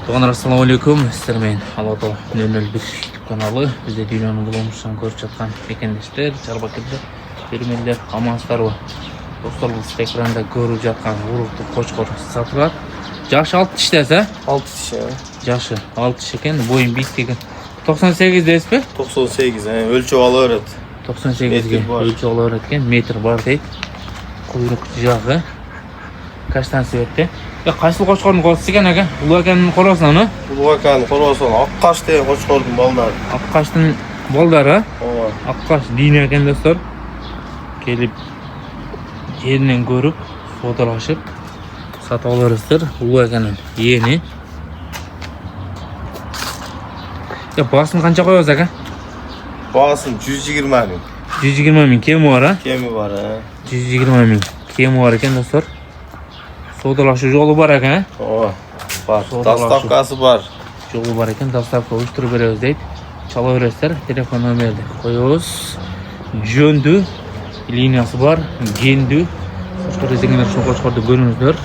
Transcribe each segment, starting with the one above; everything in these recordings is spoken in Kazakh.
Doğanlar assalamu alaikum. Sizler men Alado 001 YouTube kanalı. Bizde dünyanın bulunmuşsan görüp жатқан мекендештер, Чарбакырда бермелер, амансыздар бар. Достар, бұл экранда көріп жатқан урукту кочкор сатылат. Жашы 6 тиштесе? 6 тиш, Жашы 6 тиш екен, бойын биіктігі 98 дейсіз бе? 98, өлчөп ала берет. 98ге өлчөп ала берет екен, метр бар дейді. Құйрық жағы. Kaçtan sebepte? Ya kaçlı koçkorun koçsu ekan aka? Ulu akanın qorasынан, ha? Ulu akanın qorasынан Аққаш деген koçkorдун балдары. Аққаштың балдары? Ооба. Аққаш дейін екен достар. Келіп жерінен көріп, саудалашып сатып аларсыздар. Ulu akanın yeğeni. Ya baсын қанша қоябыз aka? Бағасын 120 мың. 120 мың кемі бар, ha? Кеми бар, 120 мың кемі бар екен достар. Саудалашу жолы бар екен, ha? Ооба. Бар. Доставкасы бар. Жолы бар екен, доставка ұйыштырып береміз дейді. Чала бересіздер, телефон номерді қойыңыз. Жөнді линиясы бар, генді. Қошқар іздегендер үшін Қошқарды көріңіздер.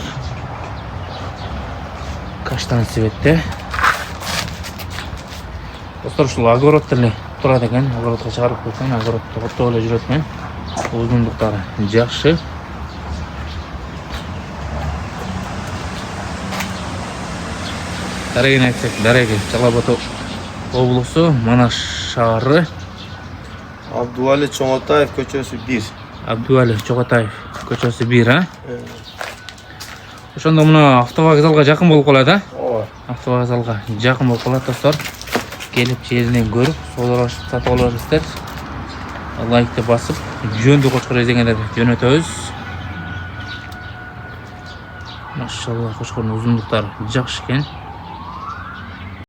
Каштан себетте. Достар, ұшыл огородтарны тұрады екен. Огородқа шығарып қойсын, огородты қоттауылы жүретмен. Ұзындықтары жақшы. Дареген айтсақ, Дареген, Чалабато облысы, Манаш шары. Абдуали Чоңотаев көчөсү 1. Абдуали Чоңотаев көчөсү 1, ha? Ошондо мына автовокзалга жакын болуп калат, ha? Ооба. Автовокзалга жакын болуп калат достор. Келип жеринен көрүп, соолашып сатып аларсыздар. Лайкты басып, жөндү кочкор іздегендерге жөнөтөбүз. Машалла, кочкордун узундуктары жакшы экен.